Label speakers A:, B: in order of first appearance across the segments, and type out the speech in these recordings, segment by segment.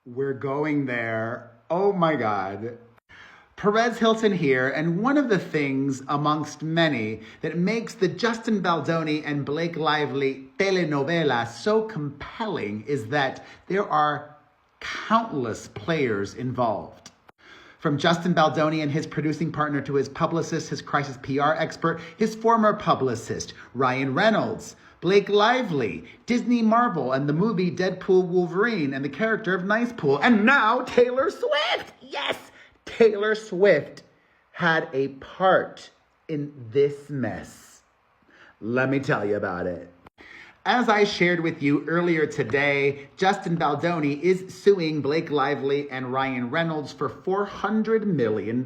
A: We're going there. Oh my God. Perez Hilton here, and one of the things amongst many that makes the Justin Baldoni and Blake Lively telenovela so compelling is that there are countless players involved. From Justin Baldoni and his producing partner to his publicist, his crisis PR expert, his former publicist, Ryan Reynolds, Blake Lively, Disney Marvel, and the movie Deadpool Wolverine, and the character of Nicepool, and now Taylor Swift! Yes! Taylor Swift had a part in this mess. Let me tell you about it. As I shared with you earlier today, Justin Baldoni is suing Blake Lively and Ryan Reynolds for $400 million.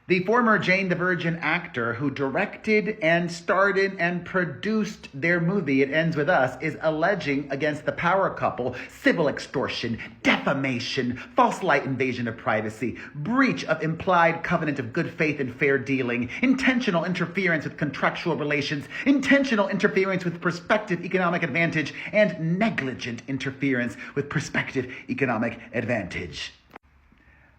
A: The former Jane the Virgin actor who directed and starred in and produced their movie It Ends With Us is alleging against the power couple civil extortion, defamation, false light invasion of privacy, breach of implied covenant of good faith and fair dealing, intentional interference with contractual relations, intentional interference with prospective economic advantage, and negligent interference with prospective economic advantage.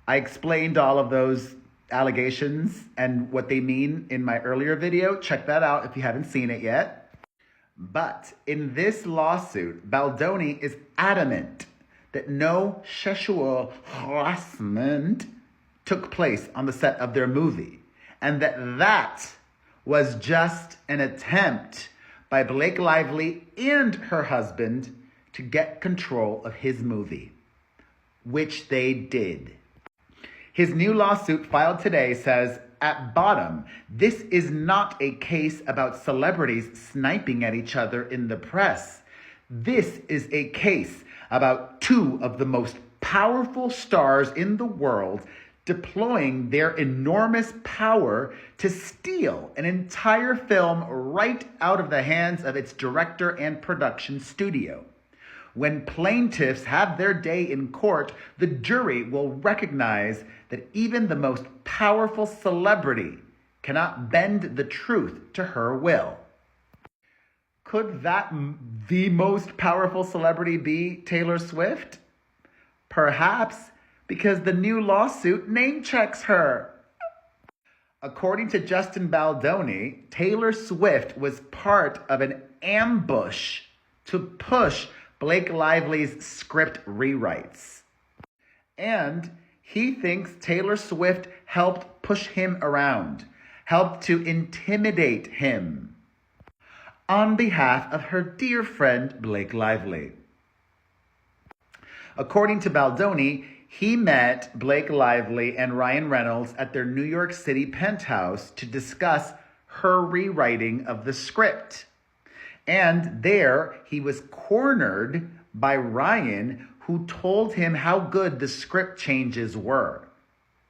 A: I explained all of those allegations and what they mean in my earlier video. Check that out if you haven't seen it yet. But in this lawsuit, Baldoni is adamant that no sexual harassment took place on the set of their movie, and that was just an attempt by Blake Lively and her husband to get control of his movie, which they did. His new lawsuit filed today says, at bottom, this is not a case about celebrities sniping at each other in the press. This is a case about two of the most powerful stars in the world deploying their enormous power to steal an entire film right out of the hands of its director and production studio. When plaintiffs have their day in court, the jury will recognize that even the most powerful celebrity cannot bend the truth to her will. Could that the most powerful celebrity be Taylor Swift? Perhaps, because the new lawsuit name checks her. According to Justin Baldoni, Taylor Swift was part of an ambush to push Blake Lively's script rewrites. And he thinks Taylor Swift helped push him around, helped to intimidate him on behalf of her dear friend Blake Lively. According to Baldoni, he met Blake Lively and Ryan Reynolds at their New York City penthouse to discuss her rewriting of the script. And there, he was cornered by Ryan, who told him how good the script changes were.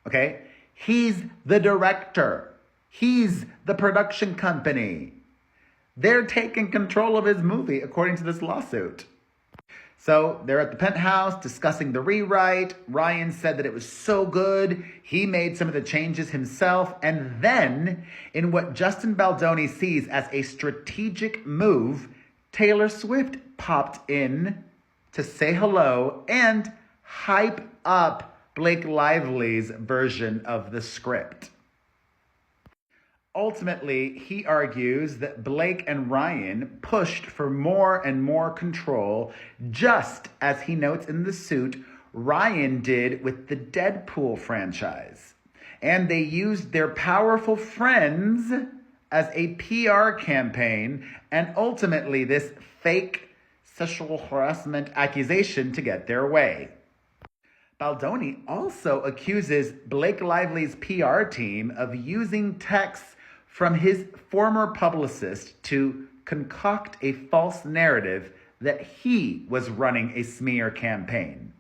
A: Okay? He's the director. He's the production company. They're taking control of his movie, according to this lawsuit. So they're at the penthouse discussing the rewrite. Ryan said that it was so good. He made some of the changes himself. And then, in what Justin Baldoni sees as a strategic move, Taylor Swift popped in to say hello and hype up Blake Lively's version of the script. Ultimately, he argues that Blake and Ryan pushed for more and more control, just as he notes in the suit Ryan did with the Deadpool franchise. And they used their powerful friends as a PR campaign and ultimately this fake sexual harassment accusation to get their way. Baldoni also accuses Blake Lively's PR team of using texts from his former publicist to concoct a false narrative that he was running a smear campaign.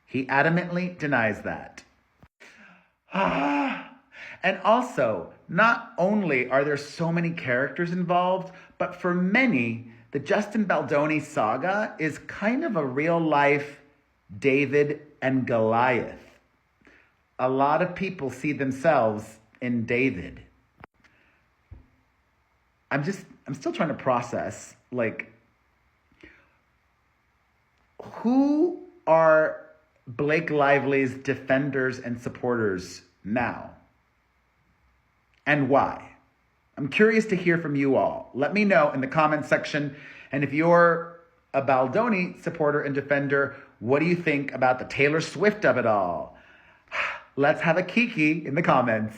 A: He adamantly denies that. And also, not only are there so many characters involved, but for many, the Justin Baldoni saga is kind of a real-life David and Goliath. A lot of people see themselves in David. I'm still trying to process, like, who are Blake Lively's defenders and supporters now? And why? I'm curious to hear from you all. Let me know in the comments section. And if you're a Baldoni supporter and defender, what do you think about the Taylor Swift of it all? Let's have a kiki in the comments.